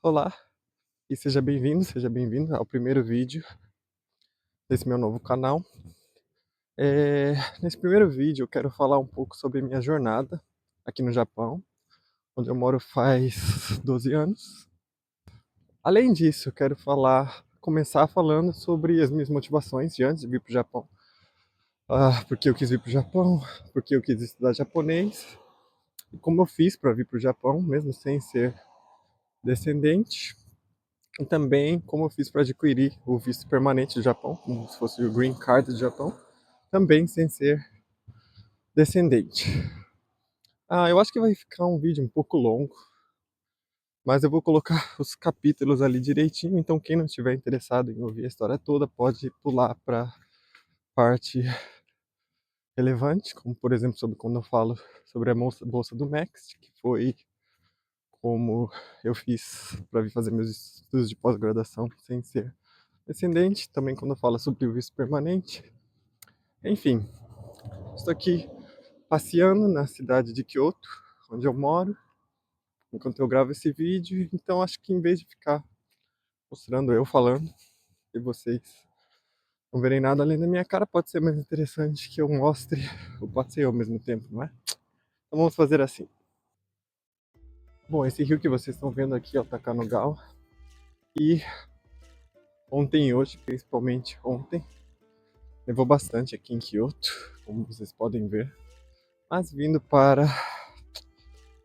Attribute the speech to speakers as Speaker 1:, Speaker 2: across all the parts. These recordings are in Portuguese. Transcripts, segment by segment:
Speaker 1: Olá e seja bem-vindo ao primeiro vídeo desse meu novo canal. Nesse primeiro vídeo eu quero falar um pouco sobre minha jornada aqui no Japão, onde eu moro faz 12 anos. Além disso, eu quero começar falando sobre as minhas motivações de antes de vir para o Japão. Por que eu quis vir para o Japão, por que eu quis estudar japonês, e como eu fiz para vir para o Japão, mesmo sem ser descendente. E também como eu fiz para adquirir o visto permanente do Japão, como se fosse o Green Card do Japão, também sem ser descendente. Eu acho que vai ficar um vídeo um pouco longo, mas eu vou colocar os capítulos ali direitinho, então quem não estiver interessado em ouvir a história toda pode pular para parte relevante, como por exemplo sobre quando eu falo sobre a bolsa do MEXT, que foi como eu fiz para vir fazer meus estudos de pós-graduação sem ser descendente, também quando eu falo sobre o visto permanente. Enfim, estou aqui passeando na cidade de Kyoto, onde eu moro, enquanto eu gravo esse vídeo. Então acho que em vez de ficar mostrando eu falando e vocês não verem nada além da minha cara, pode ser mais interessante que eu mostre o passeio ao mesmo tempo, não é? Então vamos fazer assim. Bom, esse rio que vocês estão vendo aqui é o Takanogawa. E ontem e hoje, principalmente ontem, nevou bastante aqui em Kyoto, como vocês podem ver. Mas vindo para o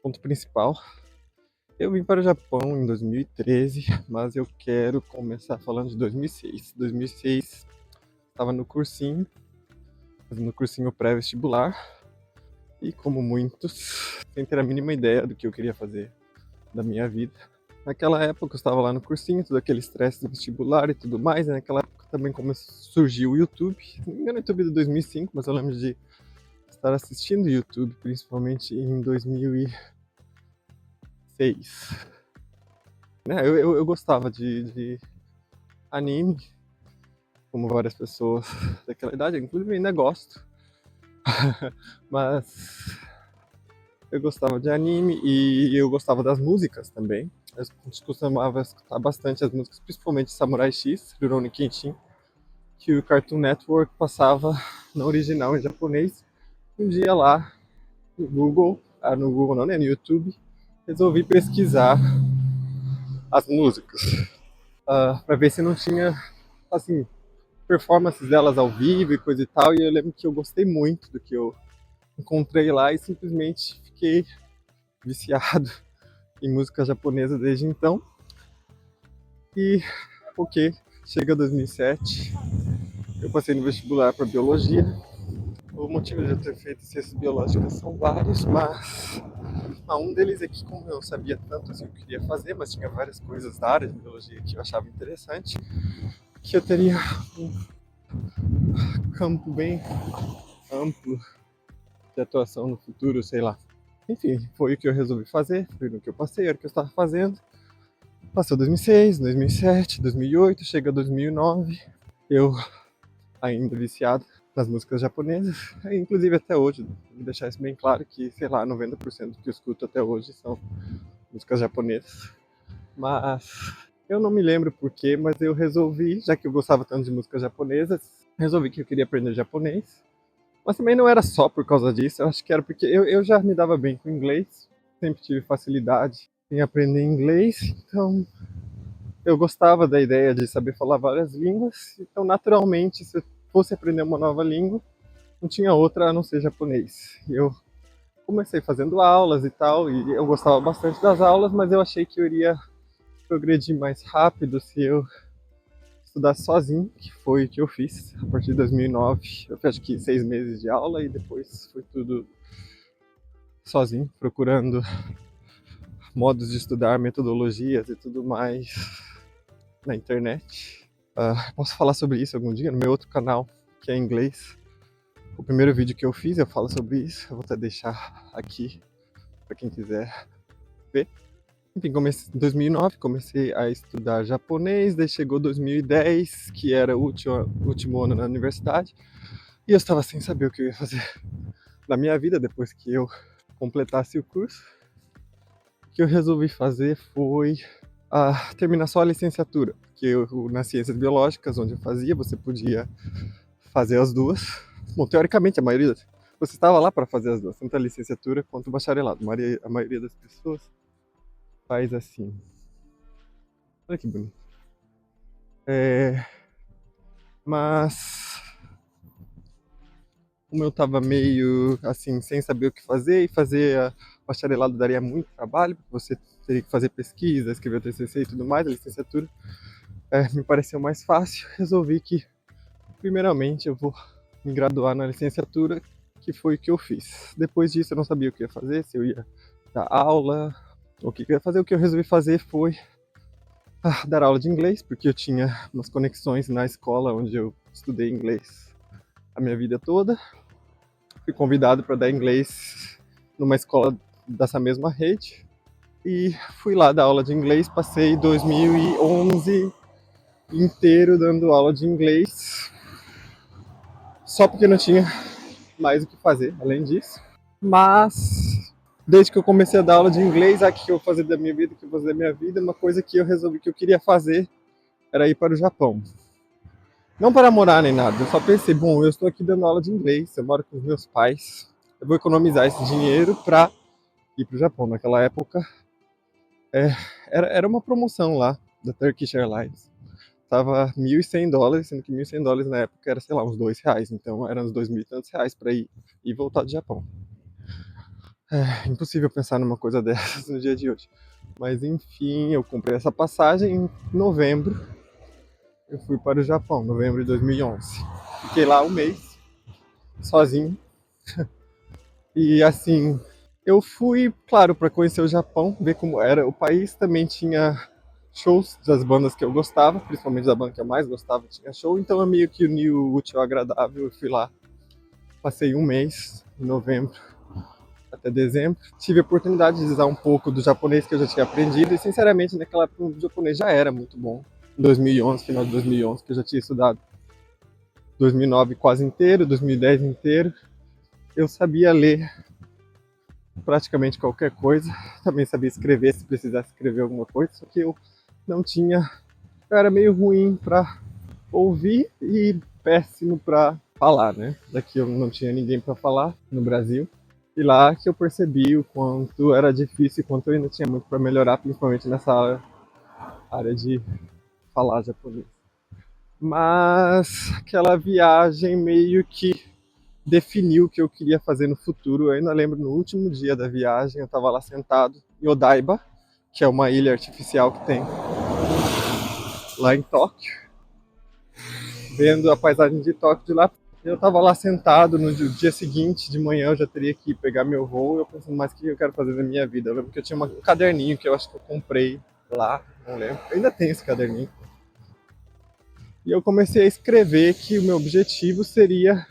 Speaker 1: ponto principal, eu vim para o Japão em 2013, mas eu quero começar falando de 2006. 2006, estava no cursinho, fazendo cursinho pré-vestibular, e como muitos, sem ter a mínima ideia do que eu queria fazer da minha vida. Naquela época eu estava lá no cursinho, todo aquele estresse do vestibular e tudo mais, e naquela época também surgiu o YouTube. Não me engano, o YouTube de 2005, mas eu lembro de estar assistindo o YouTube, principalmente em 2006. Eu gostava de anime, como várias pessoas daquela idade, inclusive ainda gosto. Mas eu gostava de anime e eu gostava das músicas também. Eu costumava escutar bastante as músicas, principalmente Samurai X, Rurouni Kenshin, que o Cartoon Network passava na original em japonês. Um dia lá no Google não, né, no YouTube, resolvi pesquisar as músicas, para ver se não tinha, assim, performances delas ao vivo e coisa e tal. E eu lembro que eu gostei muito do que eu encontrei lá e simplesmente fiquei viciado em música japonesa desde então. E ok, chega 2007, eu passei no vestibular para biologia. O motivo de eu ter feito ciências biológicas são vários, mas um deles é que, como eu não sabia tanto assim o que eu queria fazer, mas tinha várias coisas da área de biologia que eu achava interessante, que eu teria um campo bem amplo de atuação no futuro, sei lá. Enfim, foi o que eu resolvi fazer, foi no que eu passei, era o que eu estava fazendo. Passou 2006, 2007, 2008, chega 2009, eu ainda viciado nas músicas japonesas, inclusive até hoje, vou deixar isso bem claro que, sei lá, 90% do que eu escuto até hoje são músicas japonesas. Mas eu não me lembro porquê, mas eu resolvi, já que eu gostava tanto de músicas japonesas, resolvi que eu queria aprender japonês. Mas também não era só por causa disso, eu acho que era porque eu já me dava bem com inglês, sempre tive facilidade em aprender inglês, então eu gostava da ideia de saber falar várias línguas, então naturalmente, se eu fosse aprender uma nova língua, não tinha outra a não ser japonês. E eu comecei fazendo aulas e tal, e eu gostava bastante das aulas, mas eu achei que eu iria progredir mais rápido se eu estudasse sozinho, que foi o que eu fiz a partir de 2009. Eu fiz acho que 6 meses de aula e depois foi tudo sozinho, procurando modos de estudar, metodologias e tudo mais na internet. Posso falar sobre isso algum dia no meu outro canal, que é em inglês. O primeiro vídeo que eu fiz, eu falo sobre isso. Eu vou até deixar aqui para quem quiser ver. Enfim, comecei em 2009, comecei a estudar japonês, daí chegou 2010, que era o último ano na universidade, e eu estava sem saber o que eu ia fazer na minha vida depois que eu completasse o curso. O que eu resolvi fazer foi a terminar só a licenciatura, porque nas ciências biológicas, onde eu fazia, você podia fazer as duas. Bom, teoricamente, você estava lá para fazer as duas, tanto a licenciatura quanto o bacharelado. A maioria das pessoas faz assim. Olha que bonito. Mas como eu estava meio assim, sem saber o que fazer, e fazer bacharelado daria muito trabalho, porque você teria que fazer pesquisa, escrever o TCC e tudo mais, a licenciatura me pareceu mais fácil. Resolvi que, primeiramente, eu vou me graduar na licenciatura, que foi o que eu fiz. Depois disso, eu não sabia o que ia fazer, se eu ia dar aula, ou o que eu ia fazer. O que eu resolvi fazer foi dar aula de inglês, porque eu tinha umas conexões na escola onde eu estudei inglês a minha vida toda. Fui convidado para dar inglês numa escola dessa mesma rede e fui lá dar aula de inglês. Passei 2011 inteiro dando aula de inglês, só porque não tinha mais o que fazer além disso. Mas desde que eu comecei a dar aula de inglês, o que eu vou fazer da minha vida, o que eu vou fazer da minha vida, uma coisa que eu resolvi que eu queria fazer era ir para o Japão. Não para morar nem nada, eu só pensei, bom, eu estou aqui dando aula de inglês, eu moro com os meus pais, eu vou economizar esse dinheiro para ir para o Japão. Naquela época era uma promoção lá da Turkish Airlines. Tava US$ 1.100, sendo que US$ 1.100 na época era, sei lá, uns R$ 2. Então eram uns 2.000 e tantos reais para ir e voltar do Japão. É impossível pensar numa coisa dessas no dia de hoje. Mas enfim, eu comprei essa passagem em novembro. Eu fui para o Japão, novembro de 2011. Fiquei lá um mês, sozinho. E assim, eu fui, claro, para conhecer o Japão, ver como era. O país também tinha shows das bandas que eu gostava, principalmente da banda que eu mais gostava, tinha show. Então eu meio que uni o útil ao agradável. Eu fui lá, passei um mês, em novembro até dezembro. Tive a oportunidade de usar um pouco do japonês que eu já tinha aprendido. E sinceramente, naquela época o japonês já era muito bom. Em 2011, final de 2011, que eu já tinha estudado 2009 quase inteiro, 2010 inteiro. Eu sabia ler praticamente qualquer coisa. Também sabia escrever se precisasse escrever alguma coisa, só que eu não tinha. Eu era meio ruim para ouvir e péssimo para falar, né? Daqui eu não tinha ninguém para falar no Brasil. E lá que eu percebi o quanto era difícil, o quanto eu ainda tinha muito para melhorar, principalmente nessa área de falar japonês. Mas aquela viagem meio que definiu o que eu queria fazer no futuro. Eu ainda lembro, no último dia da viagem, eu estava lá sentado em Odaiba, que é uma ilha artificial que tem lá em Tóquio, vendo a paisagem de Tóquio de lá. Eu estava lá sentado, no dia seguinte, de manhã, eu já teria que pegar meu voo. Eu pensando, mas o que eu quero fazer na minha vida? Eu lembro que eu tinha um caderninho que eu acho que eu comprei lá, não lembro. Eu ainda tenho esse caderninho. E eu comecei a escrever que o meu objetivo seria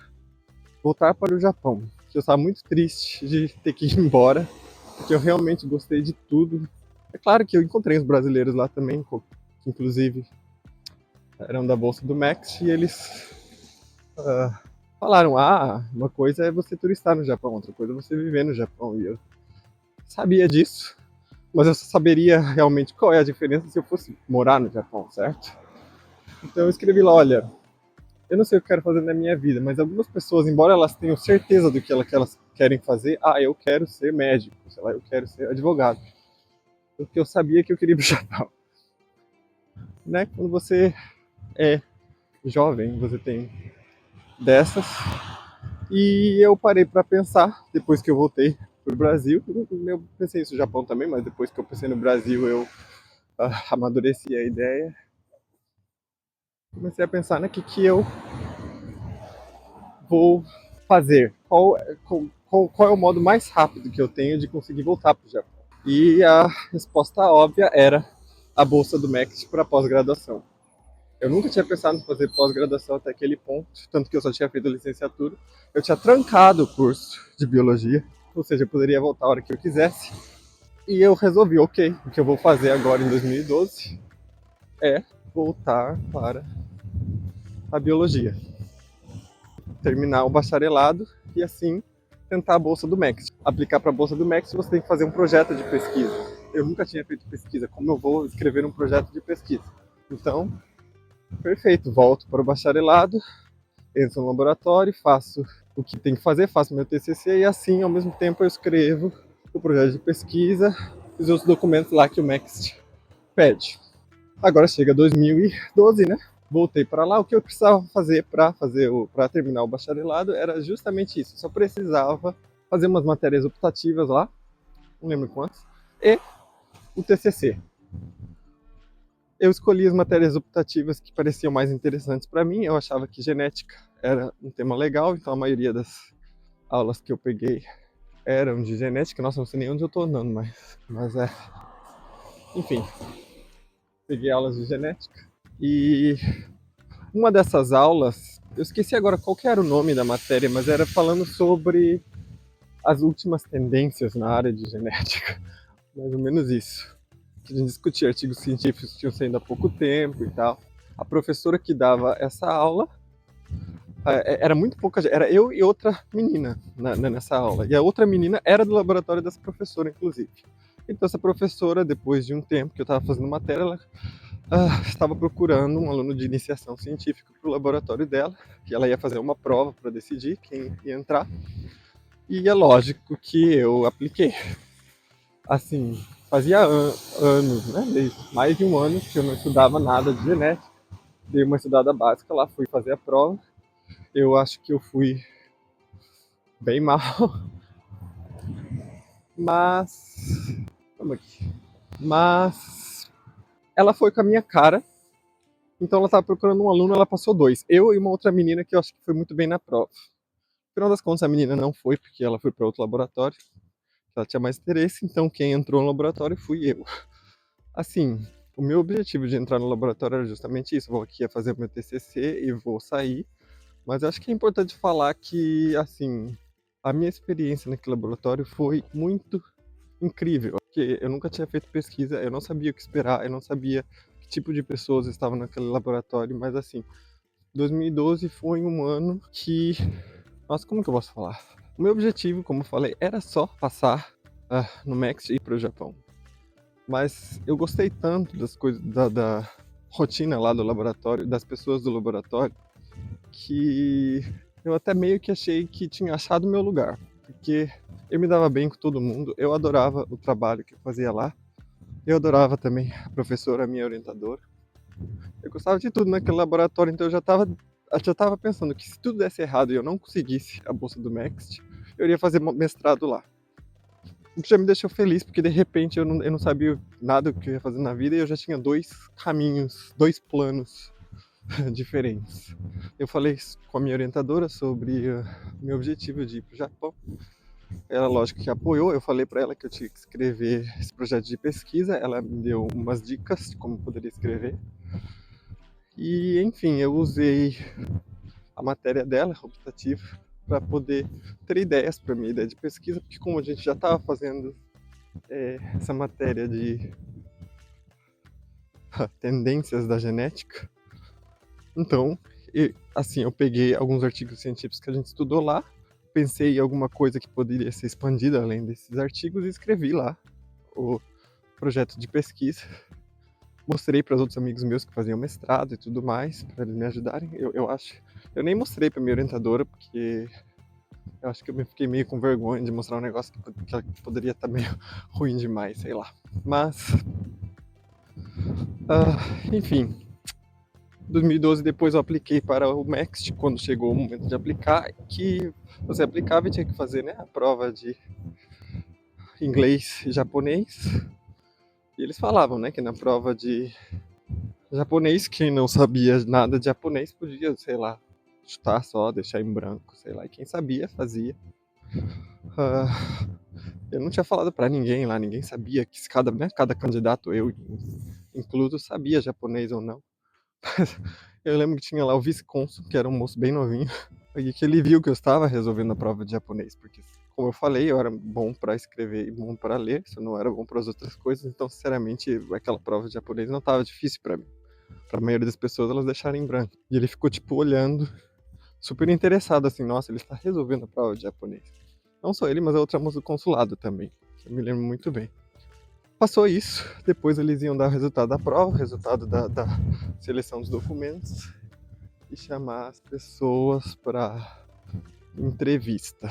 Speaker 1: voltar para o Japão. Que eu estava muito triste de ter que ir embora, porque eu realmente gostei de tudo. É claro que eu encontrei os brasileiros lá também, que inclusive eram da Bolsa do Max, e eles falaram, uma coisa é você turistar no Japão, outra coisa é você viver no Japão. E eu sabia disso, mas eu só saberia realmente qual é a diferença se eu fosse morar no Japão, certo? Então eu escrevi lá, olha, eu não sei o que eu quero fazer na minha vida, mas algumas pessoas, embora elas tenham certeza do que elas querem fazer, eu quero ser médico, sei lá, eu quero ser advogado. Porque eu sabia que eu queria ir pro Japão. Né? Quando você é jovem, você tem dessas. E eu parei para pensar, depois que eu voltei pro Brasil, eu pensei isso no Japão também, mas depois que eu pensei no Brasil, eu amadureci a ideia. Comecei a pensar, né, que eu vou fazer? Qual é o modo mais rápido que eu tenho de conseguir voltar para o Japão? E a resposta óbvia era a bolsa do MEC para pós-graduação. Eu nunca tinha pensado em fazer pós-graduação até aquele ponto, tanto que eu só tinha feito licenciatura. Eu tinha trancado o curso de biologia, ou seja, eu poderia voltar a hora que eu quisesse. E eu resolvi, ok, o que eu vou fazer agora em 2012 é voltar para a biologia. Terminar o bacharelado e assim tentar a bolsa do MEC. Aplicar para a bolsa do MEC, você tem que fazer um projeto de pesquisa. eu nunca tinha feito pesquisa, como eu vou escrever um projeto de pesquisa? Então, perfeito, volto para o bacharelado, entro no laboratório, faço o que tem que fazer, faço meu TCC e assim, ao mesmo tempo, eu escrevo o projeto de pesquisa e os outros documentos lá que o Next pede. Agora chega 2012, né? Voltei para lá. O que eu precisava fazer para terminar o bacharelado era justamente isso. Eu só precisava fazer umas matérias optativas lá, não lembro quantas, e o TCC. Eu escolhi as matérias optativas que pareciam mais interessantes para mim. Eu achava que genética era um tema legal, então a maioria das aulas que eu peguei eram de genética. Nossa, não sei nem onde eu tô andando, mas é. Enfim, peguei aulas de genética. E uma dessas aulas, eu esqueci agora qual que era o nome da matéria, mas era falando sobre as últimas tendências na área de genética. Mais ou menos isso. A gente discutia artigos científicos que tinham saído há pouco tempo e tal. A professora que dava essa aula, era muito pouca gente, era eu e outra menina nessa aula. E a outra menina era do laboratório dessa professora, inclusive. Então essa professora, depois de um tempo que eu estava fazendo matéria, ela estava procurando um aluno de iniciação científica para o laboratório dela, que ela ia fazer uma prova para decidir quem ia entrar. E é lógico que eu apliquei. Assim, fazia anos, né? Mais de um ano que eu não estudava nada de genética. Dei uma estudada básica lá, fui fazer a prova. Eu acho que eu fui bem mal, mas. Vamos aqui. Mas ela foi com a minha cara. Então ela estava procurando um aluno, ela passou dois. Eu e uma outra menina que eu acho que foi muito bem na prova. No final das contas, a menina não foi, porque ela foi para outro laboratório. Ela tinha mais interesse, então quem entrou no laboratório fui eu. Assim, o meu objetivo de entrar no laboratório era justamente isso. Vou aqui fazer o meu TCC e vou sair. Mas eu acho que é importante falar que, assim, a minha experiência naquele laboratório foi muito incrível. Porque eu nunca tinha feito pesquisa, eu não sabia o que esperar, eu não sabia que tipo de pessoas estavam naquele laboratório. Mas, assim, 2012 foi um ano que... Nossa, como que eu posso falar? O meu objetivo, como eu falei, era só passar no Max e ir para o Japão. Mas eu gostei tanto das coisas, da rotina lá do laboratório, das pessoas do laboratório, que eu até meio que achei que tinha achado o meu lugar. Porque eu me dava bem com todo mundo, eu adorava o trabalho que eu fazia lá, eu adorava também a professora, a minha orientadora. Eu gostava de tudo naquele laboratório, então eu já tava pensando que se tudo desse errado e eu não conseguisse a bolsa do Next, eu iria fazer mestrado lá. O que já me deixou feliz, porque de repente eu não sabia nada o que eu ia fazer na vida e eu já tinha dois caminhos, dois planos diferentes. Eu falei com a minha orientadora sobre o meu objetivo de ir para o Japão. Ela, lógico, que apoiou. Eu falei para ela que eu tinha que escrever esse projeto de pesquisa. Ela me deu umas dicas de como poderia escrever. E, enfim, eu usei a matéria dela, optativa, para poder ter ideias para minha ideia de pesquisa, porque como a gente já estava fazendo essa matéria de tendências da genética, então, assim, eu peguei alguns artigos científicos que a gente estudou lá, pensei em alguma coisa que poderia ser expandida além desses artigos e escrevi lá o projeto de pesquisa. Mostrei para os outros amigos meus que faziam mestrado e tudo mais, para eles me ajudarem. Eu acho. Eu nem mostrei para minha orientadora, porque eu acho que eu fiquei meio com vergonha de mostrar um negócio que poderia estar meio ruim demais, sei lá. Mas, enfim, 2012 depois eu apliquei para o Next, quando chegou o momento de aplicar, que você aplicava e tinha que fazer, né, a prova de inglês e japonês. E eles falavam, né, que na prova de japonês, quem não sabia nada de japonês podia, sei lá, chutar só, deixar em branco, sei lá. E quem sabia, fazia. Eu não tinha falado para ninguém lá, ninguém sabia que cada candidato, eu incluso, sabia japonês ou não. Eu lembro que tinha lá o vice-cônsul, que era um moço bem novinho, e que ele viu que eu estava resolvendo a prova de japonês, porque, como eu falei, eu era bom para escrever e bom para ler, isso não era bom para as outras coisas, então, sinceramente, aquela prova de japonês não estava difícil para mim. Para a maioria das pessoas, elas deixaram em branco. E ele ficou, tipo, olhando, super interessado, assim, nossa, ele está resolvendo a prova de japonês. Não só ele, mas a outra moça do consulado também, que eu me lembro muito bem. Passou isso, depois eles iam dar o resultado da prova, o resultado da seleção dos documentos e chamar as pessoas para entrevista.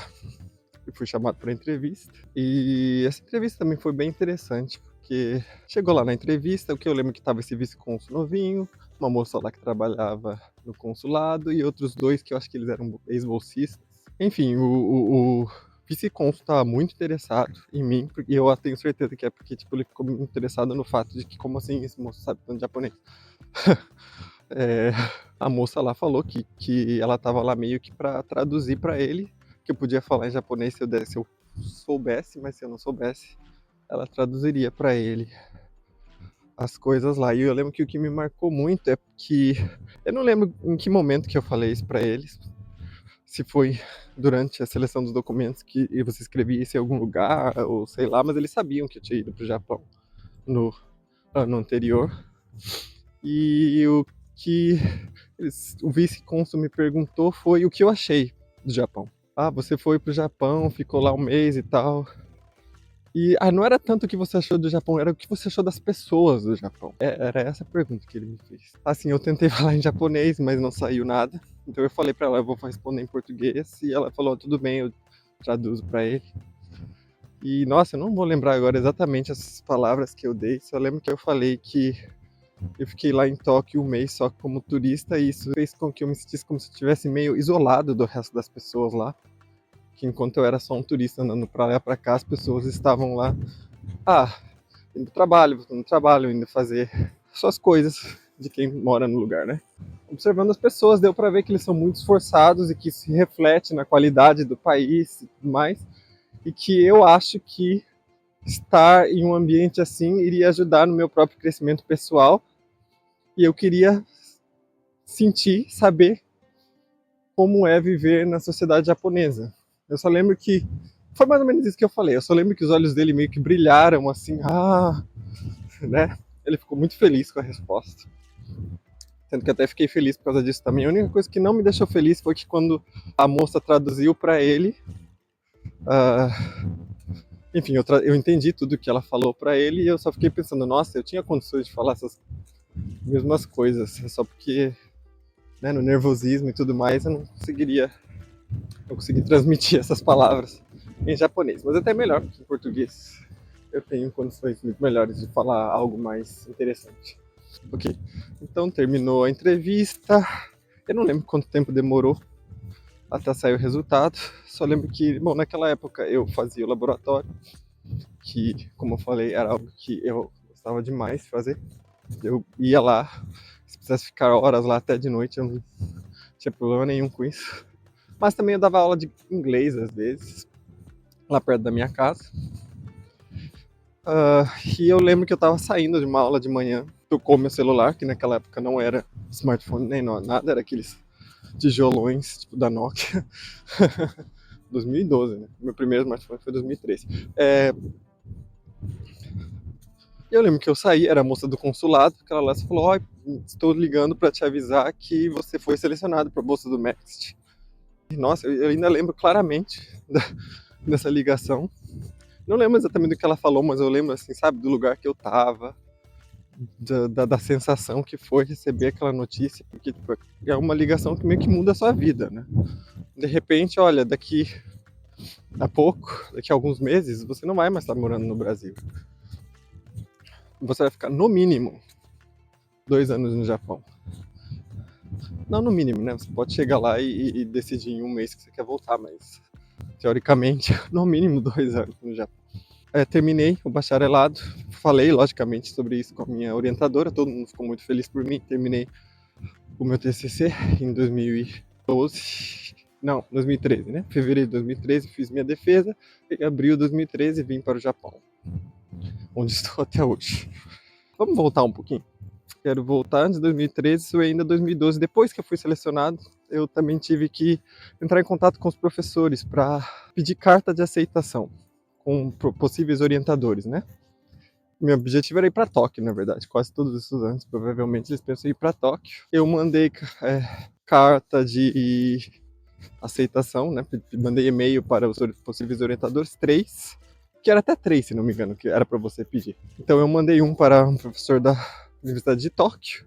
Speaker 1: Eu fui chamado para entrevista e essa entrevista também foi bem interessante, porque chegou lá na entrevista, o que eu lembro que estava esse vice-cônsul novinho, uma moça lá que trabalhava no consulado e outros dois que eu acho que eles eram ex-bolsistas. Enfim, o vice-cônsul estava muito interessado em mim, e eu tenho certeza que é porque tipo, ele ficou muito interessado no fato de que, como assim, esse moço sabe tanto japonês? É, a moça lá falou que ela estava lá meio que para traduzir para ele, que eu podia falar em japonês se eu soubesse, mas se eu não soubesse, ela traduziria para ele as coisas lá. E eu lembro que o que me marcou muito é que eu não lembro em que momento que eu falei isso para eles, se foi durante a seleção dos documentos que você escrevia isso em algum lugar, ou sei lá, mas eles sabiam que eu tinha ido para o Japão no ano anterior. E o que o vice-cônsul me perguntou foi o que eu achei do Japão. Ah, você foi pro Japão, ficou lá um mês e tal. E não era tanto o que você achou do Japão, era o que você achou das pessoas do Japão. Era essa a pergunta que ele me fez. Assim, eu tentei falar em japonês, mas não saiu nada. Então eu falei pra ela, eu vou responder em português. E ela falou, tudo bem, eu traduzo pra ele. E, nossa, eu não vou lembrar agora exatamente as palavras que eu dei. Só lembro que eu falei que eu fiquei lá em Tóquio um mês só como turista. E isso fez com que eu me sentisse como se eu estivesse meio isolado do resto das pessoas lá. Que enquanto eu era só um turista andando pra lá e pra cá, as pessoas estavam lá, indo no trabalho, indo fazer suas coisas de quem mora no lugar, né? Observando as pessoas, deu pra ver que eles são muito esforçados e que isso se reflete na qualidade do país e tudo mais, e que eu acho que estar em um ambiente assim iria ajudar no meu próprio crescimento pessoal, e eu queria sentir, saber como é viver na sociedade japonesa. Eu só lembro que foi mais ou menos isso que eu falei. Eu só lembro que os olhos dele meio que brilharam assim, né? Ele ficou muito feliz com a resposta. Sendo que até fiquei feliz por causa disso também. A única coisa que não me deixou feliz foi que quando a moça traduziu para ele, ah, enfim, eu entendi tudo que ela falou para ele e eu só fiquei pensando, nossa, eu tinha condições de falar essas mesmas coisas, só porque, né, no nervosismo e tudo mais, eu não consegui transmitir essas palavras em japonês, mas até melhor, porque em português eu tenho condições muito melhores de falar algo mais interessante. Ok, então terminou a entrevista. Eu não lembro quanto tempo demorou até sair o resultado. Só lembro que, bom, naquela época eu fazia o laboratório, que, como eu falei, era algo que eu gostava demais de fazer. Eu ia lá, se precisasse ficar horas lá até de noite, eu não tinha problema nenhum com isso. Mas também eu dava aula de inglês às vezes, lá perto da minha casa. E eu lembro que eu tava saindo de uma aula de manhã, tocou meu celular, que naquela época não era smartphone nem nada, era aqueles tijolões, tipo da Nokia. 2012, né? Meu primeiro smartphone foi 2013. Eu lembro que eu saí, era a moça do consulado, aquela lá falou, estou ligando para te avisar que você foi selecionado para a bolsa do MEXT. E, nossa, eu ainda lembro claramente dessa ligação. Não lembro exatamente do que ela falou, mas eu lembro, assim, sabe, do lugar que eu tava, da sensação que foi receber aquela notícia, porque tipo, é uma ligação que meio que muda a sua vida, né? De repente, olha, daqui a pouco, daqui a alguns meses, você não vai mais estar morando no Brasil. Você vai ficar, no mínimo, 2 anos no Japão. Não no mínimo, né? Você pode chegar lá e decidir em um mês que você quer voltar, mas teoricamente, no mínimo 2 anos no Japão. Terminei o bacharelado, falei logicamente sobre isso com a minha orientadora, todo mundo ficou muito feliz por mim. Terminei o meu TCC em 2012, não, 2013, né? Fevereiro de 2013 fiz minha defesa, em abril de 2013 vim para o Japão, onde estou até hoje. Vamos voltar um pouquinho? Quero voltar antes de 2013, isso ainda 2012. Depois que eu fui selecionado, eu também tive que entrar em contato com os professores para pedir carta de aceitação com possíveis orientadores, né? Meu objetivo era ir para Tóquio, na verdade. Quase todos os estudantes, provavelmente, eles pensam em ir para Tóquio. Eu mandei carta de aceitação, né? Mandei e-mail para os possíveis orientadores, 3, que era até 3, se não me engano, que era para você pedir. Então eu mandei um para um professor da Universidade de Tóquio,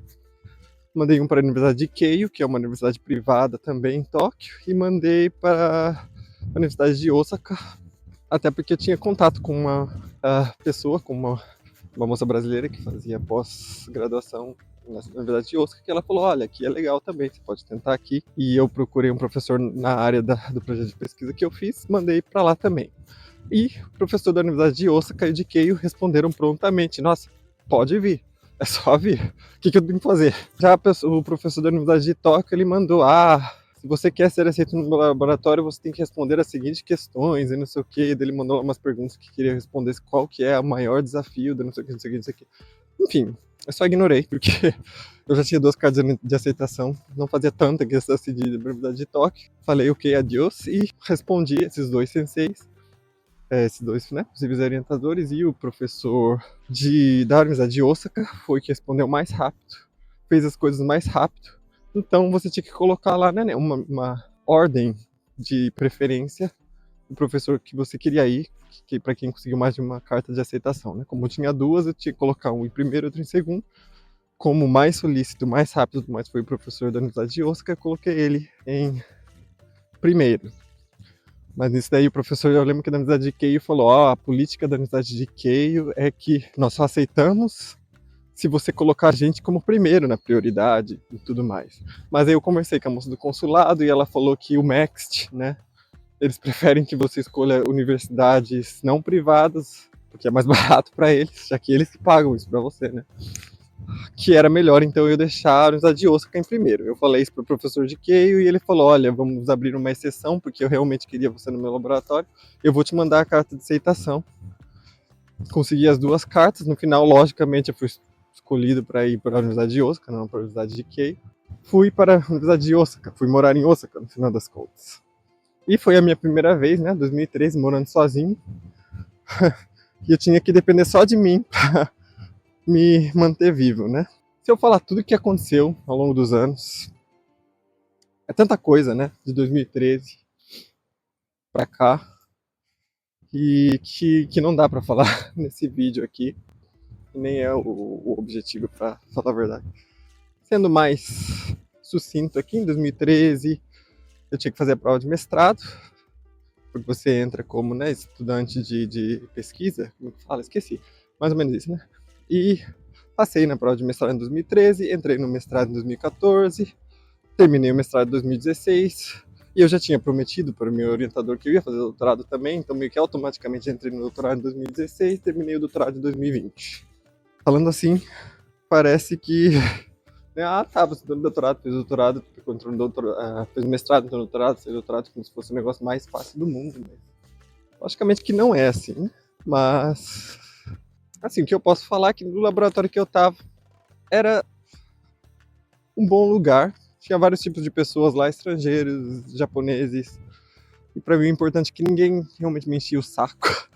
Speaker 1: mandei um para a Universidade de Keio, que é uma universidade privada também em Tóquio, e mandei para a Universidade de Osaka, até porque eu tinha contato com uma pessoa, com uma moça brasileira que fazia pós-graduação na Universidade de Osaka, que ela falou, olha, aqui é legal também, você pode tentar aqui. E eu procurei um professor na área do projeto de pesquisa que eu fiz, mandei para lá também. E o professor da Universidade de Osaka e de Keio responderam prontamente, nossa, pode vir, é só vir. O que eu tenho que fazer? Já o professor da Universidade de Tóquio, ele mandou, se você quer ser aceito no meu laboratório, você tem que responder as seguintes questões, e não sei o que. Ele mandou umas perguntas que queria responder, qual que é o maior desafio, não sei o que, não sei o que, não sei o que. Enfim, eu só ignorei, porque eu já tinha 2 cartas de aceitação, não fazia tanta questão assim de Universidade de Tóquio. Falei ok, adiós, e respondi esses 2 senseis, esses 2, né, possíveis orientadores, e o professor da Universidade de Osaka foi que respondeu mais rápido, fez as coisas mais rápido. Então você tinha que colocar lá, né, uma ordem de preferência do professor que você queria ir, para quem conseguiu mais de uma carta de aceitação, né? Como eu tinha 2, eu tinha que colocar um em primeiro e outro em segundo. Como o mais solícito, mais rápido, mais foi o professor da Universidade de Osaka, eu coloquei ele em primeiro. Mas nisso daí o professor, eu lembro que da Universidade de Keio falou, a política da Universidade de Keio é que nós só aceitamos se você colocar a gente como primeiro na prioridade e tudo mais. Mas aí eu conversei com a moça do consulado e ela falou que o MEXT, né, eles preferem que você escolha universidades não privadas, porque é mais barato para eles, já que eles que pagam isso para você, né? Que era melhor então eu deixar a Universidade de Osaka em primeiro. Eu falei isso pro professor de Keio e ele falou, olha, vamos abrir uma exceção, porque eu realmente queria você no meu laboratório, eu vou te mandar a carta de aceitação. Consegui as 2 cartas, no final, logicamente, eu fui escolhido para ir para a Universidade de Osaka, não para a Universidade de Keio. Fui para a Universidade de Osaka, fui morar em Osaka, no final das contas. E foi a minha primeira vez, né, 2013, morando sozinho. E eu tinha que depender só de mim para me manter vivo, né? Se eu falar tudo o que aconteceu ao longo dos anos, é tanta coisa, né, de 2013 para cá, que não dá para falar nesse vídeo aqui. Nem é o objetivo, para falar a verdade. Sendo mais sucinto aqui, em 2013 eu tinha que fazer a prova de mestrado, porque você entra como, né, estudante de pesquisa, como que fala? Esqueci, mais ou menos isso, né? E passei na prova de mestrado em 2013, entrei no mestrado em 2014, terminei o mestrado em 2016, e eu já tinha prometido para o meu orientador que eu ia fazer doutorado também, então meio que automaticamente entrei no doutorado em 2016, terminei o doutorado em 2020. Falando assim, parece que você fez doutorado, entrou no doutorado, fez mestrado, entrou no doutorado, fez doutorado, como se fosse o negócio mais fácil do mundo. Mas logicamente que não é assim, mas assim, o que eu posso falar é que no laboratório que eu tava era um bom lugar, tinha vários tipos de pessoas lá, estrangeiros, japoneses, e pra mim o importante é que ninguém realmente me enchia o saco,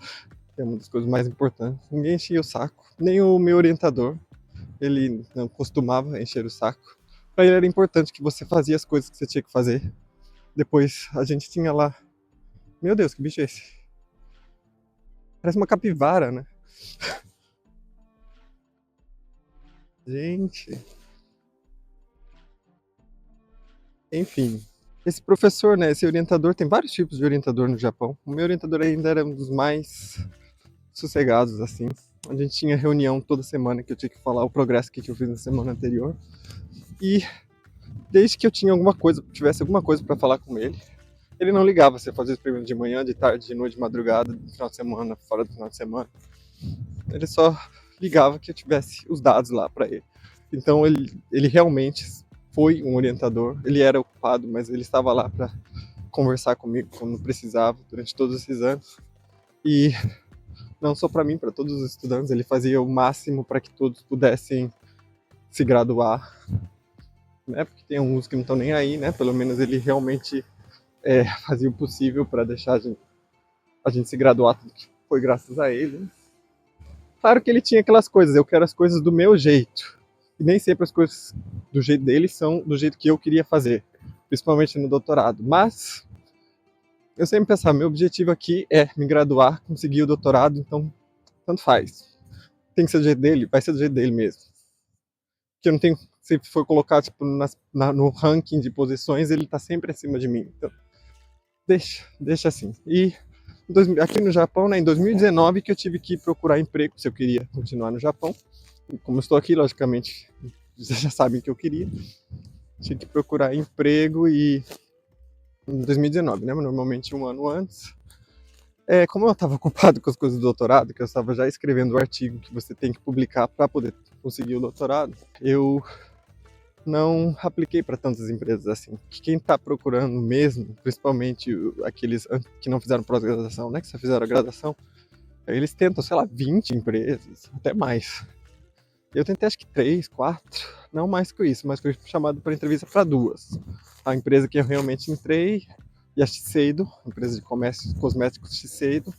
Speaker 1: que é uma das coisas mais importantes, ninguém enchia o saco, nem o meu orientador. Ele não costumava encher o saco. Para ele era importante que você fazia as coisas que você tinha que fazer. Depois a gente tinha lá... Meu Deus, que bicho é esse? Parece uma capivara, né? Gente... Enfim. Esse professor, né, esse orientador, tem vários tipos de orientador no Japão. O meu orientador ainda era um dos mais sossegados, assim. A gente tinha reunião toda semana que eu tinha que falar o progresso que eu fiz na semana anterior. E desde que eu tivesse alguma coisa para falar com ele, ele não ligava se eu fazia experimento de manhã, de tarde, de noite, de madrugada, no final de semana, fora do final de semana. Ele só ligava que eu tivesse os dados lá para ele. Então ele realmente foi um orientador. Ele era ocupado, mas ele estava lá para conversar comigo quando precisava durante todos esses anos. E não só para mim, para todos os estudantes, ele fazia o máximo para que todos pudessem se graduar, né? Porque tem alguns que não estão nem aí, né? Pelo menos ele realmente fazia o possível para deixar a gente se graduar, tudo que foi graças a ele. Claro que ele tinha aquelas coisas, eu quero as coisas do meu jeito. E nem sempre as coisas do jeito dele são do jeito que eu queria fazer, principalmente no doutorado. Mas eu sempre pensava, meu objetivo aqui é me graduar, conseguir o doutorado, então tanto faz. Tem que ser do jeito dele, vai ser do jeito dele mesmo. Que eu não tenho, se for colocar tipo, no ranking de posições, ele tá sempre acima de mim. Então, deixa assim. E aqui no Japão, né, em 2019, que eu tive que procurar emprego, se eu queria continuar no Japão. Como eu estou aqui, logicamente, vocês já sabem o que eu queria. Tinha que procurar emprego e em 2019, né? Normalmente um ano antes. Como eu estava ocupado com as coisas do doutorado, que eu estava já escrevendo o artigo que você tem que publicar para poder conseguir o doutorado, eu não apliquei para tantas empresas assim. Quem está procurando mesmo, principalmente aqueles que não fizeram pós-graduação, né, que só fizeram a graduação, eles tentam, sei lá, 20 empresas, até mais. Eu tentei acho que 3, 4, não mais que isso, mas fui chamado para entrevista para 2. A empresa que eu realmente entrei, e a Shiseido, empresa de comércio cosméticos Shiseido,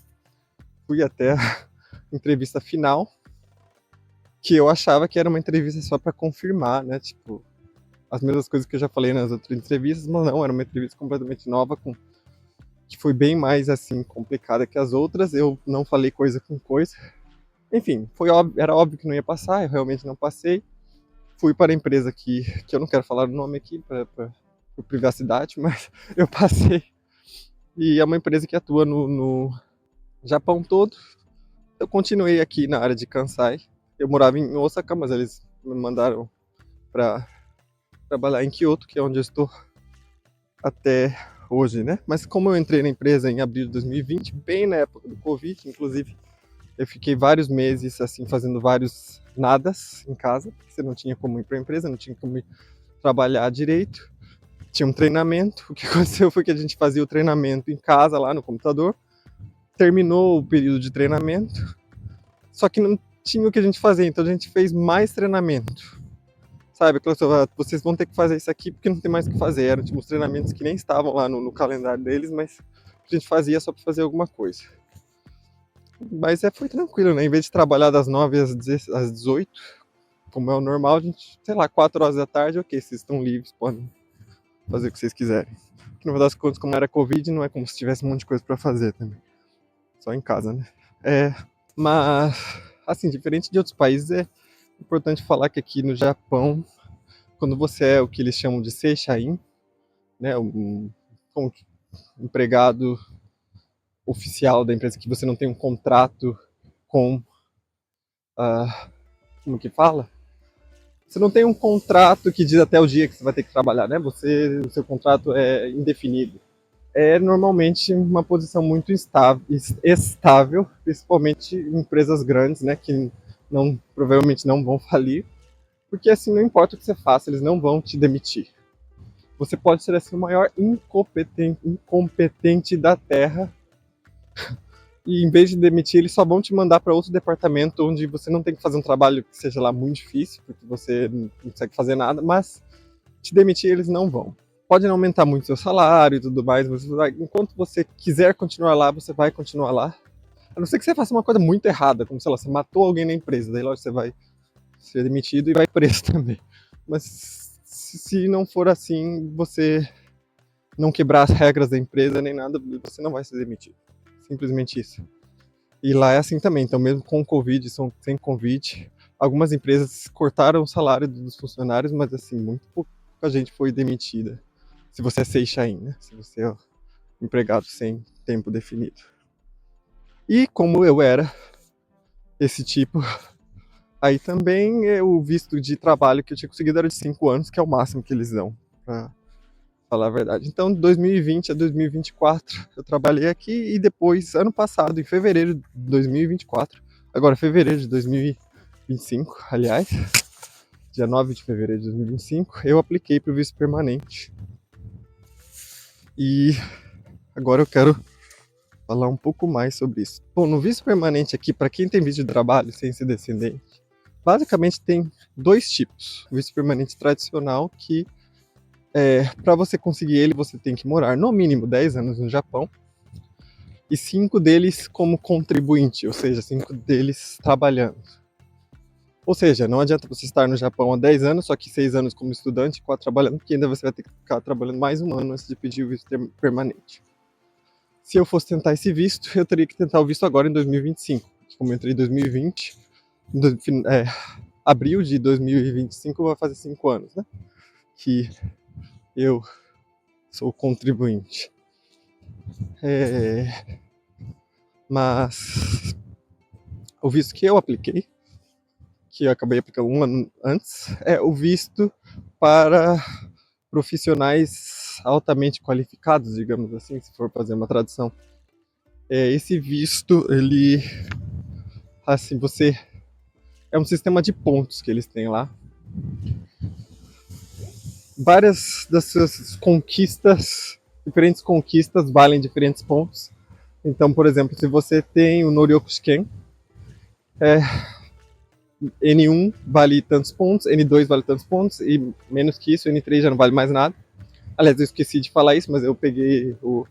Speaker 1: fui até a entrevista final, que eu achava que era uma entrevista só para confirmar, né, tipo, as mesmas coisas que eu já falei nas outras entrevistas, mas não, era uma entrevista completamente nova, que foi bem mais, assim, complicada que as outras, eu não falei coisa com coisa. Enfim, era óbvio que não ia passar, eu realmente não passei. Fui para a empresa que eu não quero falar o nome aqui, por privacidade, mas eu passei. E é uma empresa que atua no Japão todo. Eu continuei aqui na área de Kansai. Eu morava em Osaka, mas eles me mandaram para trabalhar em Kyoto, que é onde eu estou até hoje, né? Mas como eu entrei na empresa em abril de 2020, bem na época do Covid, inclusive, eu fiquei vários meses assim fazendo vários nadas em casa, porque você não tinha como ir para a empresa, não tinha como trabalhar direito. Tinha um treinamento. O que aconteceu foi que a gente fazia o treinamento em casa, lá no computador. Terminou o período de treinamento, só que não tinha o que a gente fazer, então a gente fez mais treinamento. Sabe, vocês vão ter que fazer isso aqui porque não tem mais o que fazer. Eram tipo, os treinamentos que nem estavam lá no calendário deles, mas a gente fazia só para fazer alguma coisa. Mas foi tranquilo, né? Em vez de trabalhar das 9 às 18, como é o normal, a gente, sei lá, 4 horas da tarde, ok, vocês estão livres, podem fazer o que vocês quiserem. No final das contas, como era Covid, não é como se tivesse um monte de coisa para fazer também. Só em casa, né? Mas, assim, diferente de outros países, é importante falar que aqui no Japão, quando você é o que eles chamam de seishain, né, um empregado oficial da empresa, que você não tem um contrato com, como que fala? Você não tem um contrato que diz até o dia que você vai ter que trabalhar, né? O seu contrato é indefinido. É normalmente uma posição muito estável, principalmente em empresas grandes, né, que provavelmente não vão falir, porque assim não importa o que você faça, eles não vão te demitir. Você pode ser assim o maior incompetente da Terra e em vez de demitir, eles só vão te mandar para outro departamento onde você não tem que fazer um trabalho que seja lá muito difícil, porque você não consegue fazer nada, mas te demitir eles não vão. Pode não aumentar muito seu salário e tudo mais, mas enquanto você quiser continuar lá, você vai continuar lá. A não ser que você faça uma coisa muito errada, como, sei lá, você matou alguém na empresa, daí logo você vai ser demitido e vai preso também. Mas se não for assim, você não quebrar as regras da empresa nem nada, você não vai ser demitido. Simplesmente isso. E lá é assim também, então mesmo com Covid, sem Covid, algumas empresas cortaram o salário dos funcionários, mas assim, muito pouca gente foi demitida. Se você é seishain, né? Se você é empregado sem tempo definido. E como eu era esse tipo, aí também o visto de trabalho que eu tinha conseguido era de 5 anos, que é o máximo que eles dão, pra falar a verdade. Então, de 2020 a 2024, eu trabalhei aqui e depois, ano passado, em fevereiro de 2024, agora fevereiro de 2025, aliás, dia 9 de fevereiro de 2025, eu apliquei para o visto permanente. E agora eu quero falar um pouco mais sobre isso. Bom, no visto permanente aqui, para quem tem visto de trabalho sem ser descendente, basicamente tem 2 tipos. O visto permanente tradicional, que para você conseguir ele, você tem que morar no mínimo 10 anos no Japão, e 5 deles como contribuinte, ou seja, 5 deles trabalhando. Ou seja, não adianta você estar no Japão há 10 anos, só que 6 anos como estudante e 4 trabalhando, porque ainda você vai ter que ficar trabalhando mais um ano antes de pedir o visto permanente. Se eu fosse tentar esse visto, eu teria que tentar o visto agora em 2025. Como eu entrei em 2020, abril de 2025 vai fazer 5 anos, né? Que eu sou contribuinte. Mas o visto que eu apliquei, que eu acabei aplicando um ano antes, é o visto para profissionais altamente qualificados, digamos assim, se for fazer uma tradução. Esse visto, ele, assim, você é um sistema de pontos que eles têm lá. Várias das suas conquistas, diferentes conquistas, valem diferentes pontos. Então, por exemplo, se você tem o Noryokushiken, N1 vale tantos pontos, N2 vale tantos pontos, e menos que isso, N3 já não vale mais nada. Aliás, eu esqueci de falar isso, mas eu peguei o.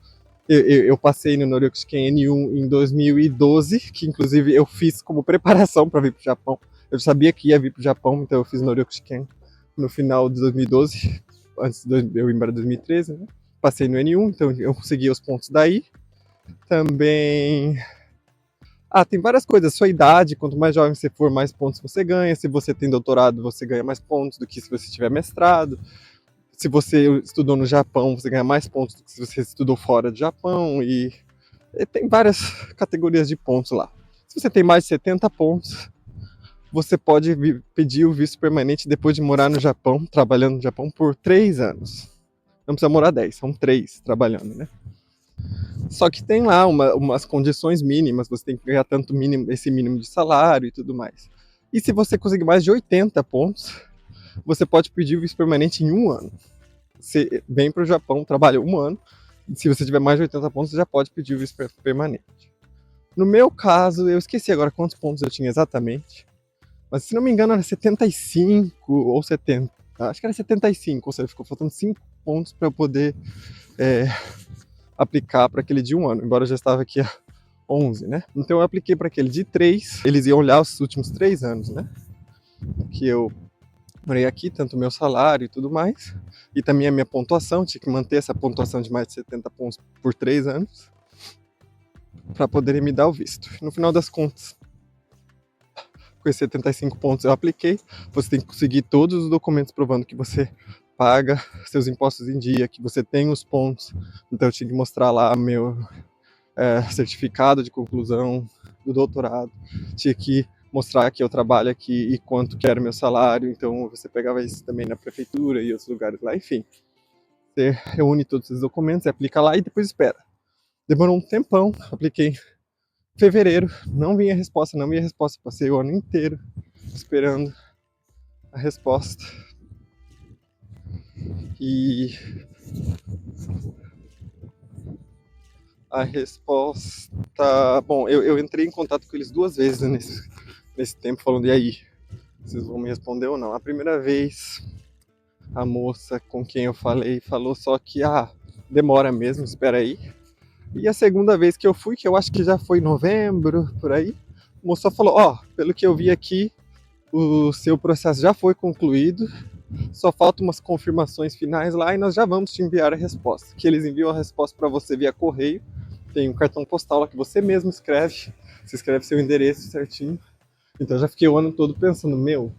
Speaker 1: Eu passei no Noryokushiken N1 em 2012, que inclusive eu fiz como preparação para vir para o Japão. Eu sabia que ia vir para o Japão, então eu fiz Noryokushiken no final de 2012, antes de eu ir para 2013, né? Passei no N1, então eu consegui os pontos daí. Também. Tem várias coisas. Sua idade, quanto mais jovem você for, mais pontos você ganha. Se você tem doutorado, você ganha mais pontos do que se você tiver mestrado. Se você estudou no Japão, você ganha mais pontos do que se você estudou fora do Japão. E tem várias categorias de pontos lá. Se você tem mais de 70 pontos, você pode pedir o visto permanente depois de morar no Japão, trabalhando no Japão por 3 anos. Não precisa morar 10, são 3 trabalhando, né? Só que tem lá umas condições mínimas, você tem que ganhar tanto mínimo, esse mínimo de salário e tudo mais. E se você conseguir mais de 80 pontos, você pode pedir o visto permanente em 1 ano. Você vem para o Japão, trabalha 1 ano, e se você tiver mais de 80 pontos, você já pode pedir o visto permanente. No meu caso, eu esqueci agora quantos pontos eu tinha exatamente, mas se não me engano era 75 ou 70. Acho que era 75, ou seja, ficou faltando 5 pontos para eu poder aplicar para aquele de 1 ano, embora eu já estava aqui há 11, né? Então eu apliquei para aquele de 3, eles iam olhar os últimos 3 anos, né? Que eu morei aqui, tanto o meu salário e tudo mais, e também a minha pontuação, tinha que manter essa pontuação de mais de 70 pontos por 3 anos, para poderem me dar o visto. No final das contas, com esses 75 pontos eu apliquei, você tem que conseguir todos os documentos provando que você paga seus impostos em dia, que você tem os pontos, então eu tinha que mostrar lá meu certificado de conclusão do doutorado, tinha que mostrar que eu trabalho aqui e quanto que era o meu salário, então você pegava isso também na prefeitura e outros lugares lá, enfim. Você reúne todos esses documentos, aplica lá e depois espera. Demorou um tempão, apliquei em fevereiro, não vinha resposta, passei o ano inteiro esperando a resposta. E a resposta... Bom, eu entrei em contato com eles 2 vezes nesse tempo, falando, e aí, vocês vão me responder ou não? A primeira vez, a moça com quem eu falei, falou só que, demora mesmo, espera aí. E a segunda vez que eu fui, que eu acho que já foi em novembro, por aí, a moça falou, pelo que eu vi aqui, o seu processo já foi concluído, só faltam umas confirmações finais lá e nós já vamos te enviar a resposta. Que eles enviam a resposta para você via correio, tem um cartão postal lá que você mesmo escreve, você escreve seu endereço certinho. Então eu já fiquei o ano todo pensando,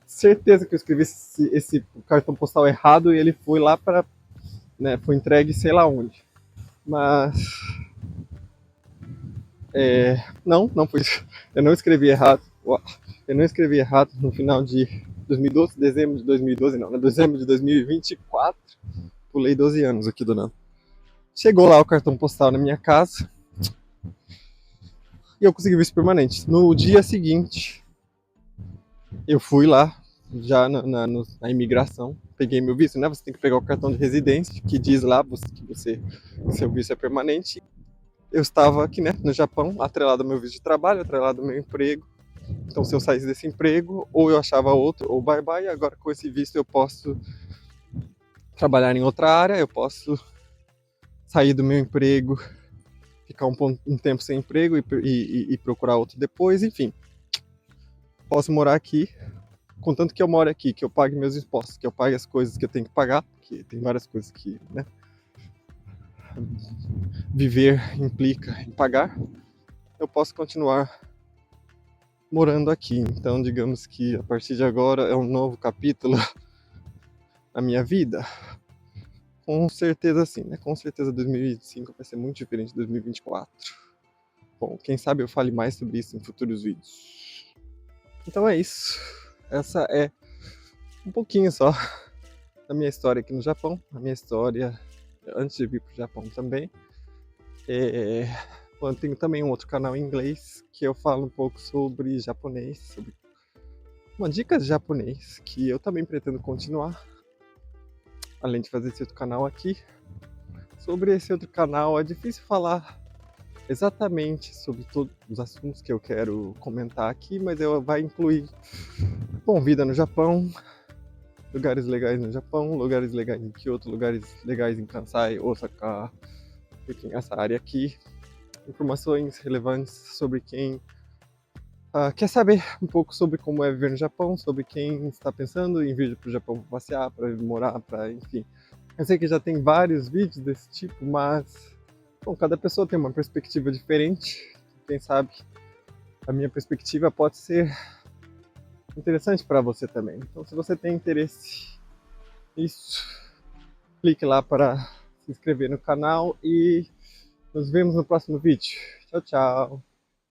Speaker 1: certeza que eu escrevi esse cartão postal errado e ele foi lá para, né, foi entregue sei lá onde. Mas não foi. Eu não escrevi errado. Eu não escrevi errado no final de 2012, dezembro de 2012, não, dezembro de 2024. Pulei 12 anos aqui do nada. Chegou lá o cartão postal na minha casa e eu consegui o visto permanente. No dia seguinte, eu fui lá, já na imigração, peguei meu visto, né? Você tem que pegar o cartão de residência, que diz lá que seu visto é permanente. Eu estava aqui, né, no Japão, atrelado ao meu visto de trabalho, atrelado ao meu emprego. Então, se eu saísse desse emprego, ou eu achava outro, ou bye bye. Agora, com esse visto, eu posso trabalhar em outra área, eu posso sair do meu emprego, ficar um tempo sem emprego e procurar outro depois, enfim. Posso morar aqui, contanto que eu moro aqui, que eu pague meus impostos, que eu pague as coisas que eu tenho que pagar, que tem várias coisas que, né, viver implica em pagar, eu posso continuar morando aqui. Então, digamos que a partir de agora é um novo capítulo na minha vida. Com certeza sim, né? Com certeza 2025 vai ser muito diferente de 2024. Bom, quem sabe eu fale mais sobre isso em futuros vídeos. Então é isso. Essa é um pouquinho só da minha história aqui no Japão. A minha história antes de vir pro Japão também. Bom, eu tenho também um outro canal em inglês que eu falo um pouco sobre japonês, sobre uma dica de japonês que eu também pretendo continuar. Além de fazer esse outro canal aqui. Sobre esse outro canal é difícil falar exatamente sobre todos os assuntos que eu quero comentar aqui, mas vai incluir, bom, vida no Japão, lugares legais no Japão, lugares legais em Kyoto, lugares legais em Kansai, Osaka, enfim, essa área aqui, informações relevantes sobre quem quer saber um pouco sobre como é viver no Japão, sobre quem está pensando em vir para o Japão para passear, para morar, para enfim. Eu sei que já tem vários vídeos desse tipo, mas bom, cada pessoa tem uma perspectiva diferente. Quem sabe a minha perspectiva pode ser interessante para você também. Então, se você tem interesse nisso, clique lá para se inscrever no canal e nos vemos no próximo vídeo. Tchau, tchau!